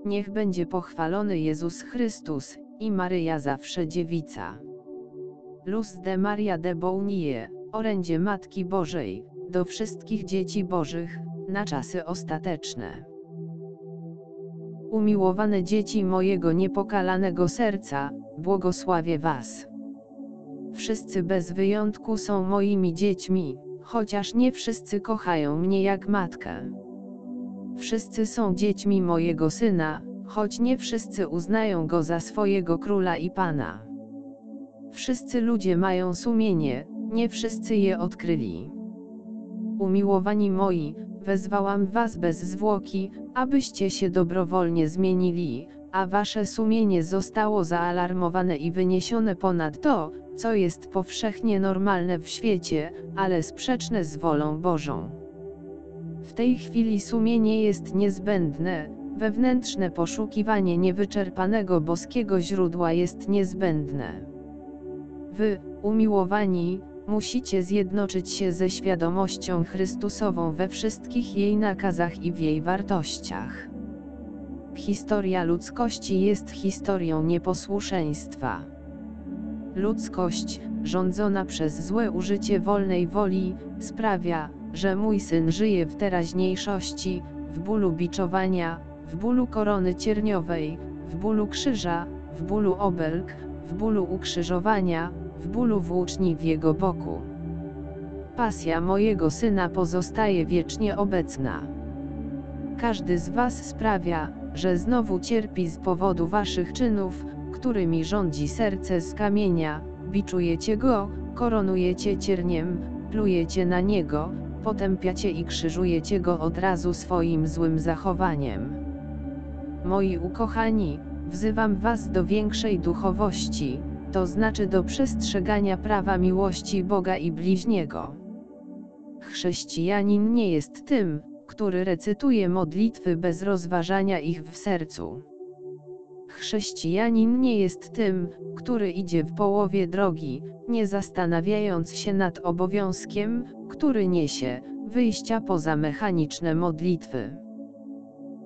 Niech będzie pochwalony Jezus Chrystus i Maryja zawsze dziewica. Luz de Maria de Bounie, orędzie Matki Bożej, do wszystkich dzieci Bożych, na czasy ostateczne. Umiłowane dzieci mojego niepokalanego serca, błogosławię was. Wszyscy bez wyjątku są moimi dziećmi, chociaż nie wszyscy kochają mnie jak matkę. Wszyscy są dziećmi mojego Syna, choć nie wszyscy uznają Go za swojego Króla i Pana. Wszyscy ludzie mają sumienie, nie wszyscy je odkryli. Umiłowani moi, wezwałam was bez zwłoki, abyście się dobrowolnie zmienili, a wasze sumienie zostało zaalarmowane i wyniesione ponad to, co jest powszechnie normalne w świecie, ale sprzeczne z wolą Bożą. W tej chwili sumienie jest niezbędne, wewnętrzne poszukiwanie niewyczerpanego boskiego źródła jest niezbędne. Wy, umiłowani, musicie zjednoczyć się ze świadomością Chrystusową we wszystkich jej nakazach i w jej wartościach. Historia ludzkości jest historią nieposłuszeństwa. Ludzkość, rządzona przez złe użycie wolnej woli, sprawia, że mój Syn żyje w teraźniejszości, w bólu biczowania, w bólu korony cierniowej, w bólu krzyża, w bólu obelg, w bólu ukrzyżowania, w bólu włóczni w jego boku. Pasja mojego Syna pozostaje wiecznie obecna. Każdy z was sprawia, że znowu cierpi z powodu waszych czynów, którymi rządzi serce z kamienia, biczujecie go, koronujecie cierniem, plujecie na niego, potępiacie i krzyżujecie go od razu swoim złym zachowaniem. Moi ukochani, wzywam was do większej duchowości, to znaczy do przestrzegania prawa miłości Boga i bliźniego. Chrześcijanin nie jest tym, który recytuje modlitwy bez rozważania ich w sercu. Chrześcijanin nie jest tym, który idzie w połowie drogi, nie zastanawiając się nad obowiązkiem, który niesie, wyjścia poza mechaniczne modlitwy.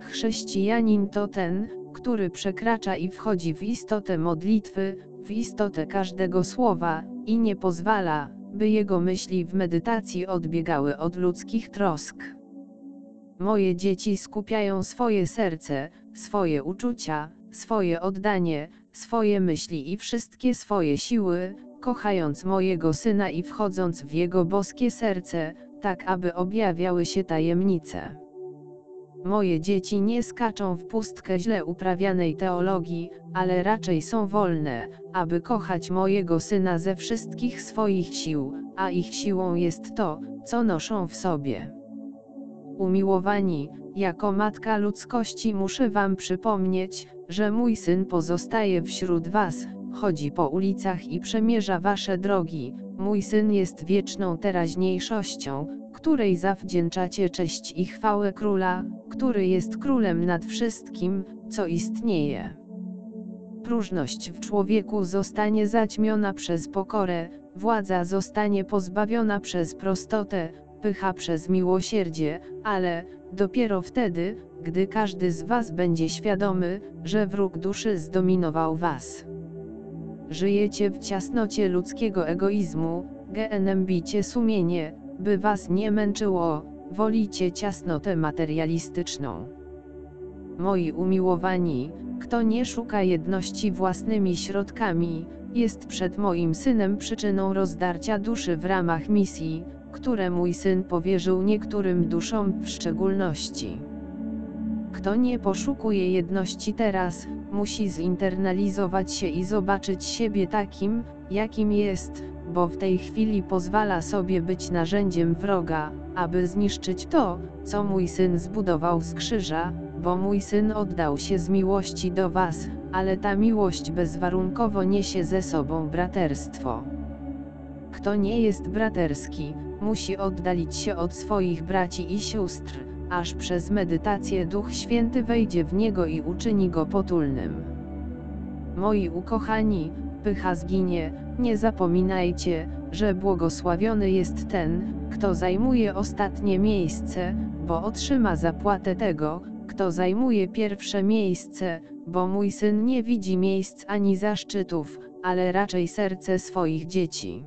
Chrześcijanin to ten, który przekracza i wchodzi w istotę modlitwy, w istotę każdego słowa, i nie pozwala, by jego myśli w medytacji odbiegały od ludzkich trosk. Moje dzieci skupiają swoje serce, swoje uczucia, swoje oddanie, swoje myśli i wszystkie swoje siły, kochając mojego Syna i wchodząc w Jego boskie serce, tak aby objawiały się tajemnice. Moje dzieci nie skaczą w pustkę źle uprawianej teologii, ale raczej są wolne, aby kochać mojego Syna ze wszystkich swoich sił, a ich siłą jest to, co noszą w sobie. Umiłowani, jako matka ludzkości muszę wam przypomnieć, że mój Syn pozostaje wśród was, chodzi po ulicach i przemierza wasze drogi. Mój Syn jest wieczną teraźniejszością, której zawdzięczacie cześć i chwałę Króla, który jest Królem nad wszystkim, co istnieje. Próżność w człowieku zostanie zaćmiona przez pokorę, władza zostanie pozbawiona przez prostotę, pycha przez miłosierdzie, ale dopiero wtedy, gdy każdy z was będzie świadomy, że wróg duszy zdominował was. Żyjecie w ciasnocie ludzkiego egoizmu, gnębicie sumienie, by was nie męczyło, wolicie ciasnotę materialistyczną. Moi umiłowani, kto nie szuka jedności własnymi środkami, jest przed moim Synem przyczyną rozdarcia duszy w ramach misji, które mój Syn powierzył niektórym duszom w szczególności. Kto nie poszukuje jedności teraz, musi zinternalizować się i zobaczyć siebie takim, jakim jest, bo w tej chwili pozwala sobie być narzędziem wroga, aby zniszczyć to, co mój Syn zbudował z krzyża, bo mój Syn oddał się z miłości do was, ale ta miłość bezwarunkowo niesie ze sobą braterstwo. Kto nie jest braterski, musi oddalić się od swoich braci i sióstr, aż przez medytację Duch Święty wejdzie w niego i uczyni go potulnym. Moi ukochani, pycha zginie, nie zapominajcie, że błogosławiony jest ten, kto zajmuje ostatnie miejsce, bo otrzyma zapłatę tego, kto kto zajmuje pierwsze miejsce, bo mój syn nie widzi miejsc ani zaszczytów, ale raczej serce swoich dzieci.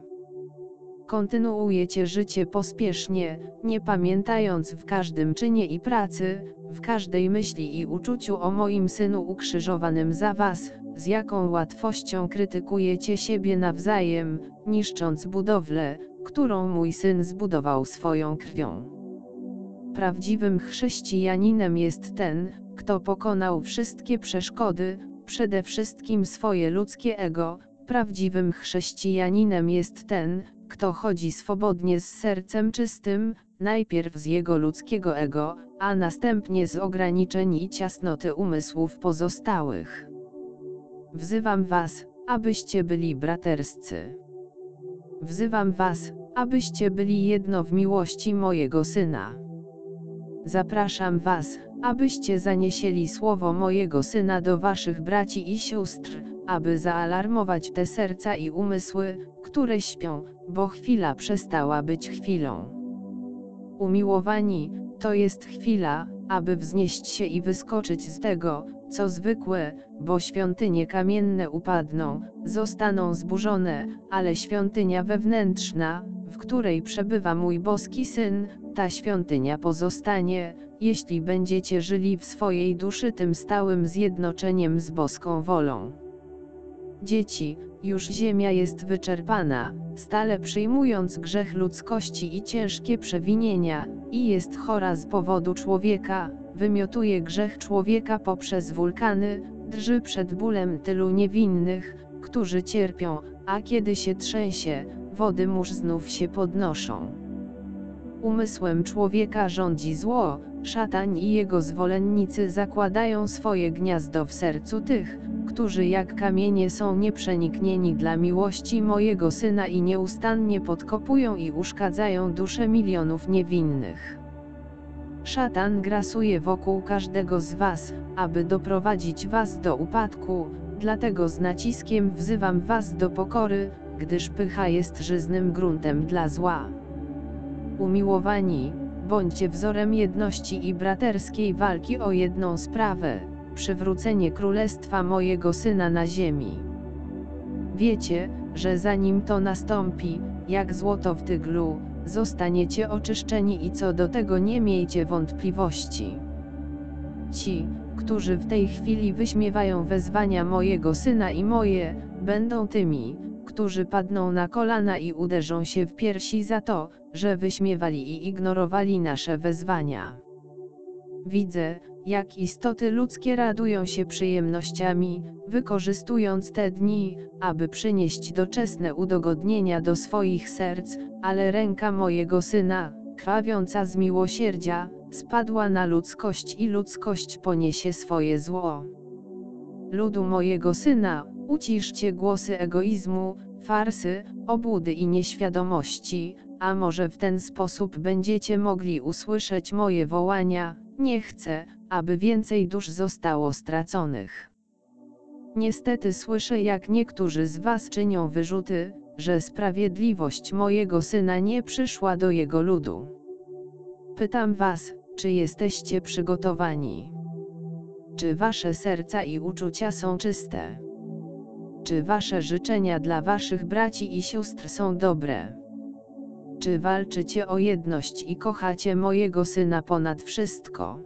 Kontynuujecie życie pospiesznie, nie pamiętając w każdym czynie i pracy, w każdej myśli i uczuciu o moim Synu ukrzyżowanym za was, z jaką łatwością krytykujecie siebie nawzajem, niszcząc budowlę, którą mój Syn zbudował swoją krwią. Prawdziwym chrześcijaninem jest ten, kto pokonał wszystkie przeszkody, przede wszystkim swoje ludzkie ego. Prawdziwym chrześcijaninem jest ten, kto chodzi swobodnie z sercem czystym, najpierw z jego ludzkiego ego, a następnie z ograniczeń i ciasnoty umysłów pozostałych. Wzywam was, abyście byli braterscy. Wzywam was, abyście byli jedno w miłości mojego Syna. Zapraszam was, abyście zaniesieli słowo mojego Syna do waszych braci i sióstr, aby zaalarmować te serca i umysły, które śpią, bo chwila przestała być chwilą. Umiłowani, to jest chwila, aby wznieść się i wyskoczyć z tego, co zwykłe, bo świątynie kamienne upadną, zostaną zburzone, ale świątynia wewnętrzna, w której przebywa mój boski Syn, ta świątynia pozostanie, jeśli będziecie żyli w swojej duszy tym stałym zjednoczeniem z boską wolą. Dzieci, już ziemia jest wyczerpana, stale przyjmując grzech ludzkości i ciężkie przewinienia, i jest chora z powodu człowieka, wymiotuje grzech człowieka poprzez wulkany, drży przed bólem tylu niewinnych, którzy cierpią, a kiedy się trzęsie, wody mórz znów się podnoszą. Umysłem człowieka rządzi zło, szatan i jego zwolennicy zakładają swoje gniazdo w sercu tych, którzy jak kamienie są nieprzeniknieni dla miłości mojego Syna i nieustannie podkopują i uszkadzają dusze milionów niewinnych. Szatan grasuje wokół każdego z was, aby doprowadzić was do upadku, dlatego z naciskiem wzywam was do pokory, gdyż pycha jest żyznym gruntem dla zła. Umiłowani, bądźcie wzorem jedności i braterskiej walki o jedną sprawę, przywrócenie królestwa mojego Syna na ziemi. Wiecie, że zanim to nastąpi, jak złoto w tyglu, zostaniecie oczyszczeni i co do tego nie miejcie wątpliwości. Ci, którzy w tej chwili wyśmiewają wezwania mojego Syna i moje, będą tymi, którzy padną na kolana i uderzą się w piersi za to, że wyśmiewali i ignorowali nasze wezwania. Widzę, jak istoty ludzkie radują się przyjemnościami, wykorzystując te dni, aby przynieść doczesne udogodnienia do swoich serc, ale ręka mojego Syna, krwawiąca z miłosierdzia, spadła na ludzkość i ludzkość poniesie swoje zło. Ludu mojego Syna, uciszcie głosy egoizmu, farsy, obłudy i nieświadomości, a może w ten sposób będziecie mogli usłyszeć moje wołania: nie chcę, aby więcej dusz zostało straconych. Niestety słyszę, jak niektórzy z was czynią wyrzuty, że sprawiedliwość mojego Syna nie przyszła do jego ludu. Pytam was, czy jesteście przygotowani? Czy wasze serca i uczucia są czyste? Czy wasze życzenia dla waszych braci i sióstr są dobre? Czy walczycie o jedność i kochacie mojego Syna ponad wszystko?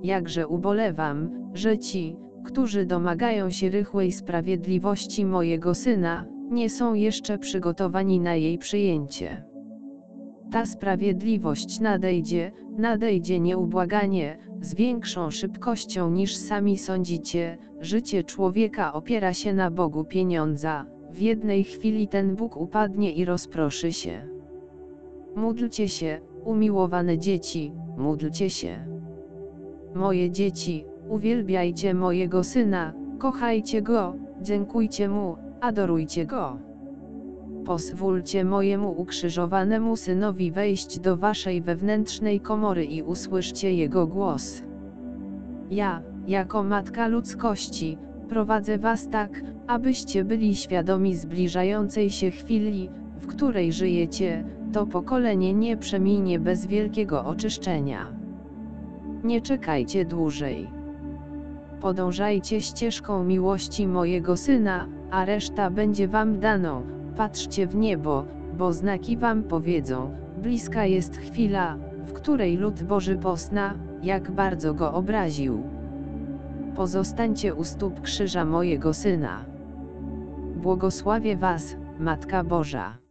Jakże ubolewam, że ci, którzy domagają się rychłej sprawiedliwości mojego Syna, nie są jeszcze przygotowani na jej przyjęcie. Ta sprawiedliwość nadejdzie nieubłaganie, z większą szybkością niż sami sądzicie. Życie człowieka opiera się na Bogu pieniądza, w jednej chwili ten Bóg upadnie i rozproszy się. Módlcie się, umiłowane dzieci, módlcie się. Moje dzieci, uwielbiajcie mojego Syna, kochajcie Go, dziękujcie Mu, adorujcie Go. Pozwólcie mojemu ukrzyżowanemu Synowi wejść do waszej wewnętrznej komory i usłyszcie Jego głos. Ja, jako Matka ludzkości, prowadzę was tak, abyście byli świadomi zbliżającej się chwili, w której żyjecie. To pokolenie nie przeminie bez wielkiego oczyszczenia. Nie czekajcie dłużej. Podążajcie ścieżką miłości mojego Syna, a reszta będzie wam daną. Patrzcie w niebo, bo znaki wam powiedzą. Bliska jest chwila, w której lud Boży pozna, jak bardzo go obraził. Pozostańcie u stóp krzyża mojego Syna. Błogosławię was, Matka Boża.